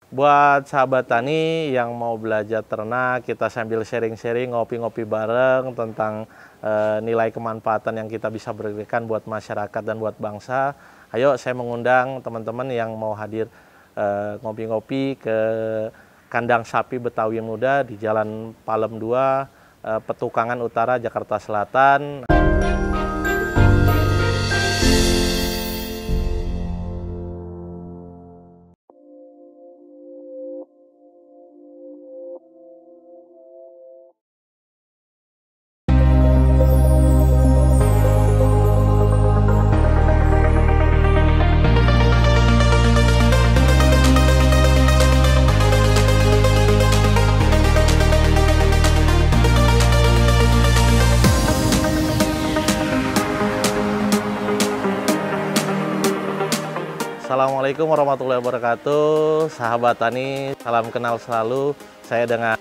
Buat sahabat tani yang mau belajar ternak, kita sambil sharing-sharing, ngopi-ngopi bareng tentang nilai kemanfaatan yang kita bisa berikan buat masyarakat dan buat bangsa. Ayo saya mengundang teman-teman yang mau hadir ngopi-ngopi ke kandang sapi Betawi Muda di Jalan Palem 2, Petukangan Utara, Jakarta Selatan. Assalamualaikum warahmatullahi wabarakatuh, sahabat tani, salam kenal selalu. Saya dengan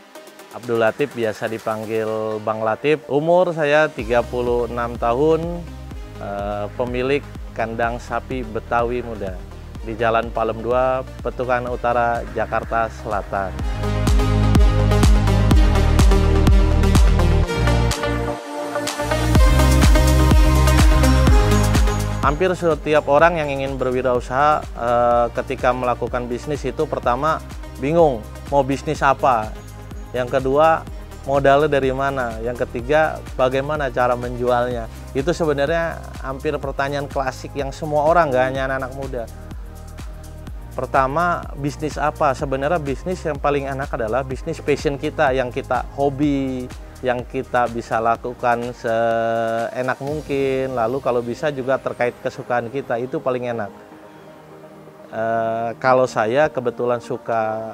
Abdul Latif, biasa dipanggil Bang Latif. Umur saya 36 tahun, pemilik kandang sapi Betawi Muda di Jalan Palem 2, Petukangan Utara, Jakarta Selatan. Hampir setiap orang yang ingin berwirausaha ketika melakukan bisnis itu pertama bingung mau bisnis apa. Yang kedua modalnya dari mana. Yang ketiga bagaimana cara menjualnya. Itu sebenarnya hampir pertanyaan klasik yang semua orang, gak hanya anak-anak muda. Pertama, bisnis apa? Sebenarnya bisnis yang paling enak adalah bisnis passion kita, yang kita hobi, yang kita bisa lakukan seenak mungkin. Lalu kalau bisa juga terkait kesukaan kita, itu paling enak. Kalau saya kebetulan suka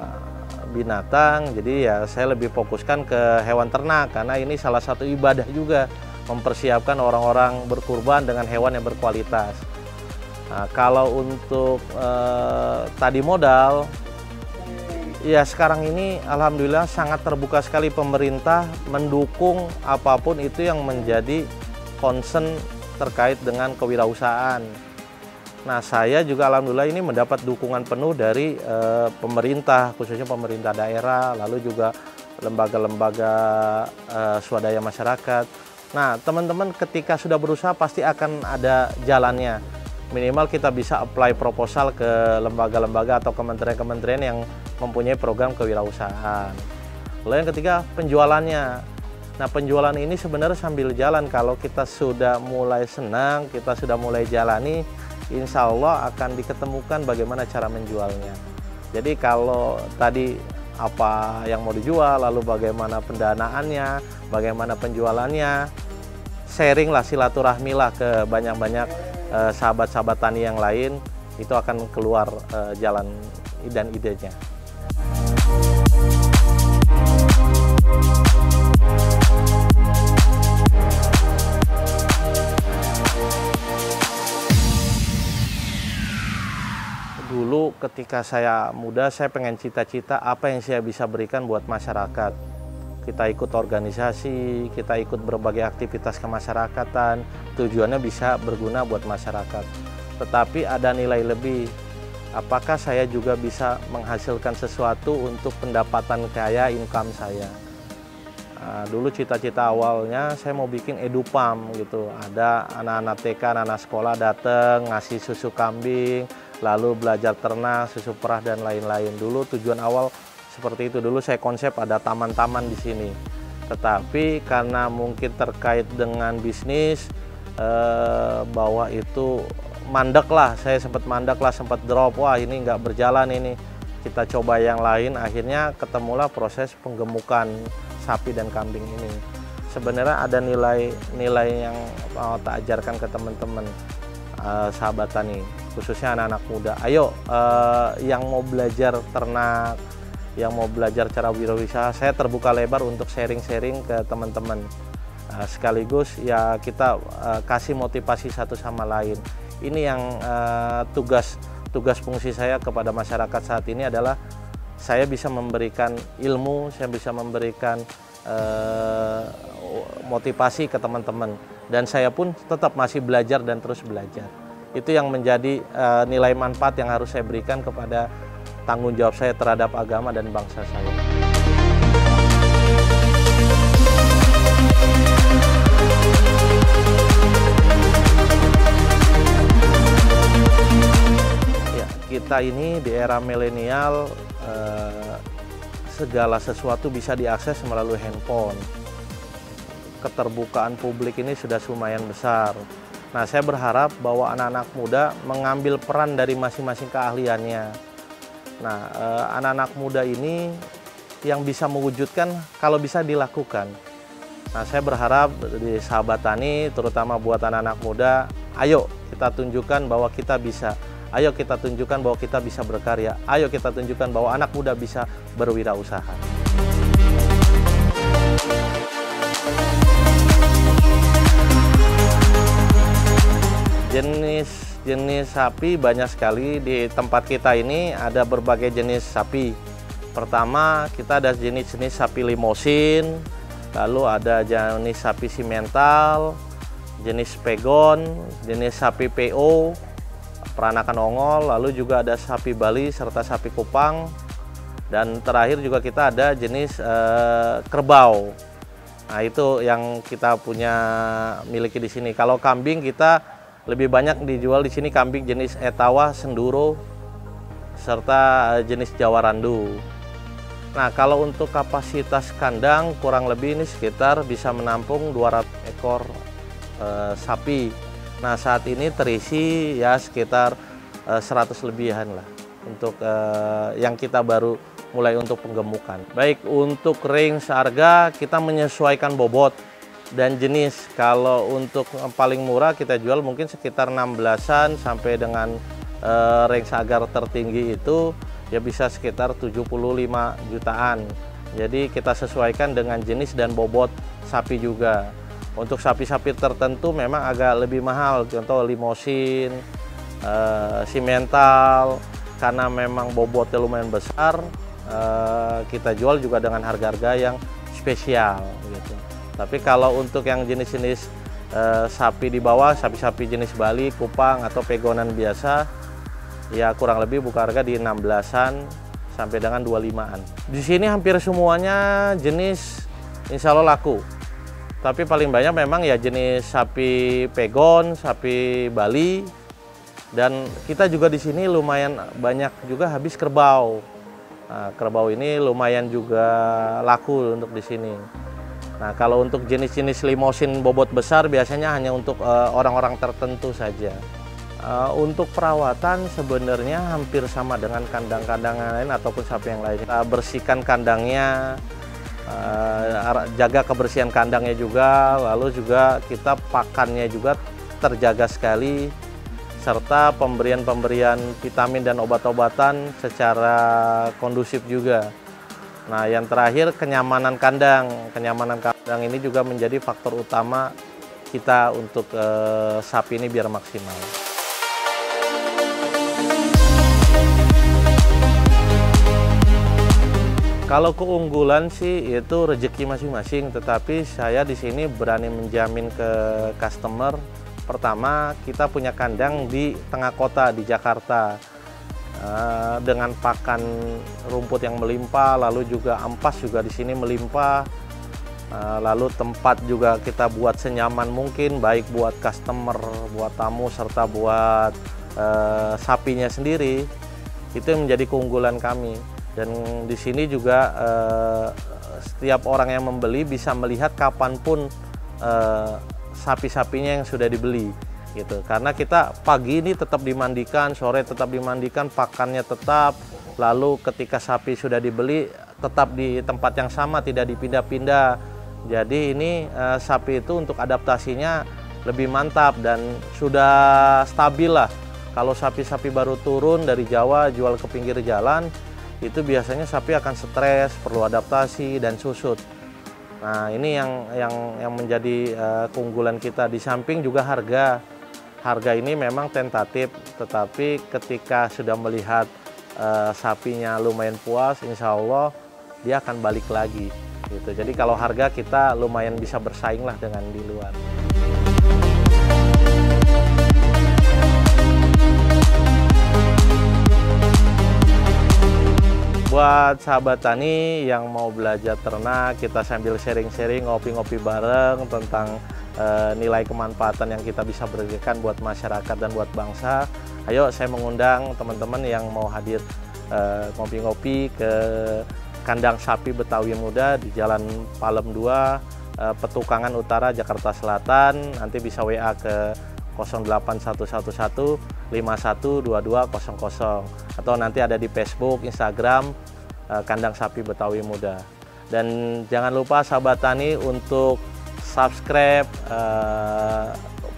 binatang, jadi ya saya lebih fokuskan ke hewan ternak, karena ini salah satu ibadah juga, mempersiapkan orang-orang berkurban dengan hewan yang berkualitas. Nah, kalau untuk tadi modal, ya sekarang ini alhamdulillah sangat terbuka sekali, pemerintah mendukung apapun itu yang menjadi concern terkait dengan kewirausahaan. Nah, saya juga alhamdulillah ini mendapat dukungan penuh dari pemerintah, khususnya pemerintah daerah, lalu juga lembaga-lembaga swadaya masyarakat. Nah, teman-teman ketika sudah berusaha pasti akan ada jalannya. Minimal kita bisa apply proposal ke lembaga-lembaga atau kementerian-kementerian yang mempunyai program kewirausahaan. Lalu yang ketiga, penjualannya. Nah, penjualan ini sebenarnya sambil jalan. Kalau kita sudah mulai senang, kita sudah mulai jalani, insya Allah akan diketemukan bagaimana cara menjualnya. Jadi kalau tadi apa yang mau dijual, lalu bagaimana pendanaannya, bagaimana penjualannya, sharing lah, silaturahmi lah ke banyak-banyak sahabat-sahabat tani yang lain, itu akan keluar jalan dan idenya. Dulu ketika saya muda, saya pengen cita-cita apa yang saya bisa berikan buat masyarakat. Kita ikut organisasi, kita ikut berbagai aktivitas kemasyarakatan, tujuannya bisa berguna buat masyarakat. Tetapi ada nilai lebih, apakah saya juga bisa menghasilkan sesuatu untuk pendapatan saya, income saya. Nah, dulu cita-cita awalnya saya mau bikin edupam gitu, ada anak-anak TK, anak-anak sekolah datang ngasih susu kambing, lalu belajar ternak, susu perah dan lain-lain. Dulu tujuan awal seperti itu. Dulu saya konsep ada taman-taman di sini. Tetapi karena mungkin terkait dengan bisnis, bahwa itu mandek lah, saya sempat mandek lah, sempat drop, wah ini nggak berjalan ini. Kita coba yang lain, akhirnya ketemulah proses penggemukan sapi dan kambing ini. Sebenarnya ada nilai yang mau tak ajarkan ke teman-teman sahabat tani, khususnya anak-anak muda. Ayo yang mau belajar ternak, yang mau belajar cara wirausaha, saya terbuka lebar untuk sharing-sharing ke teman-teman. Sekaligus ya kita kasih motivasi satu sama lain. Ini yang tugas fungsi saya kepada masyarakat saat ini adalah saya bisa memberikan ilmu, saya bisa memberikan motivasi ke teman-teman, dan saya pun tetap masih belajar dan terus belajar. Itu yang menjadi nilai manfaat yang harus saya berikan kepada tanggung jawab saya terhadap agama dan bangsa saya. Ya, kita ini di era milenial segala sesuatu bisa diakses melalui handphone. Keterbukaan publik ini sudah lumayan besar. Nah, saya berharap bahwa anak-anak muda mengambil peran dari masing-masing keahliannya. Nah, anak-anak muda ini yang bisa mewujudkan kalau bisa dilakukan. Nah, saya berharap di Sahabat Tani, terutama buat anak-anak muda, ayo kita tunjukkan bahwa kita bisa. Ayo kita tunjukkan bahwa kita bisa berkarya. Ayo kita tunjukkan bahwa anak muda bisa berwirausaha. Jenis sapi banyak sekali di tempat kita ini, ada berbagai jenis sapi. Pertama, kita ada jenis-jenis sapi limosin, lalu ada jenis sapi simental, jenis pegon, jenis sapi PO, peranakan ongol, lalu juga ada sapi Bali serta sapi kupang, dan terakhir juga kita ada jenis kerbau. Nah, itu yang kita punya miliki di sini. Kalau kambing kita lebih banyak dijual di sini kambing jenis Etawa, Senduro, serta jenis Jawa Randu. Nah, kalau untuk kapasitas kandang kurang lebih ini sekitar bisa menampung 200 ekor sapi. Nah, saat ini terisi ya sekitar 100 lebihan lah untuk yang kita baru mulai untuk penggemukan. Baik, untuk range harga kita menyesuaikan bobot dan jenis. Kalau untuk paling murah kita jual mungkin sekitar 16-an sampai dengan range agar tertinggi itu ya bisa sekitar 75 jutaan. Jadi kita sesuaikan dengan jenis dan bobot sapi juga. Untuk sapi-sapi tertentu memang agak lebih mahal, contoh limosin, simental, karena memang bobotnya lumayan besar, kita jual juga dengan harga-harga yang spesial gitu. Tapi kalau untuk yang jenis-jenis sapi di bawah, sapi-sapi jenis Bali, kupang atau pegonan biasa, ya kurang lebih buka harga di 16-an sampai dengan 25-an. Di sini hampir semuanya jenis insya Allah laku. Tapi paling banyak memang ya jenis sapi pegon, sapi Bali, dan kita juga di sini lumayan banyak juga habis kerbau. Nah, kerbau ini lumayan juga laku untuk di sini. Nah, kalau untuk jenis-jenis limosin bobot besar biasanya hanya untuk orang-orang tertentu saja. Untuk perawatan sebenarnya hampir sama dengan kandang-kandang lain ataupun sapi yang lain. Kita bersihkan kandangnya, jaga kebersihan kandangnya juga, lalu juga kita pakannya juga terjaga sekali, serta pemberian vitamin dan obat-obatan secara kondusif juga. Nah, yang terakhir kenyamanan kandang. Kenyamanan kandang ini juga menjadi faktor utama kita untuk sapi ini biar maksimal. Kalau keunggulan sih itu rezeki masing-masing, tetapi saya di sini berani menjamin ke customer. Pertama, kita punya kandang di tengah kota di Jakarta. Dengan pakan rumput yang melimpah, lalu juga ampas juga di sini melimpah, lalu tempat juga kita buat senyaman mungkin, baik buat customer, buat tamu, serta buat sapinya sendiri. Itu yang menjadi keunggulan kami. Dan di sini juga setiap orang yang membeli bisa melihat kapanpun sapi-sapinya yang sudah dibeli. Gitu. Karena kita pagi ini tetap dimandikan, sore tetap dimandikan, pakannya tetap, lalu ketika sapi sudah dibeli tetap di tempat yang sama, tidak dipindah-pindah. Jadi ini sapi itu untuk adaptasinya lebih mantap dan sudah stabil lah. Kalau sapi-sapi baru turun dari Jawa jual ke pinggir jalan, itu biasanya sapi akan stres, perlu adaptasi dan susut. Nah, ini yang menjadi keunggulan kita. Di samping juga harga. Harga ini memang tentatif, tetapi ketika sudah melihat sapinya lumayan puas, insya Allah dia akan balik lagi. Gitu. Jadi kalau harga kita lumayan bisa bersaing lah dengan di luar. Buat sahabat tani yang mau belajar ternak, kita sambil sharing-sharing, ngopi-ngopi bareng tentang nilai kemanfaatan yang kita bisa berikan buat masyarakat dan buat bangsa. Ayo, saya mengundang teman-teman yang mau hadir ngopi-ngopi ke kandang sapi Betawi Muda di Jalan Palem 2, Petukangan Utara, Jakarta Selatan. Nanti bisa WA ke 08111 512200 atau nanti ada di Facebook, Instagram Kandang Sapi Betawi Muda. Dan jangan lupa sahabat tani untuk subscribe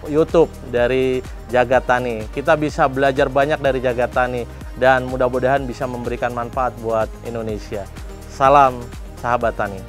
YouTube dari Jagat Tani. Kita bisa belajar banyak dari Jagat Tani dan mudah-mudahan bisa memberikan manfaat buat Indonesia. Salam sahabat tani.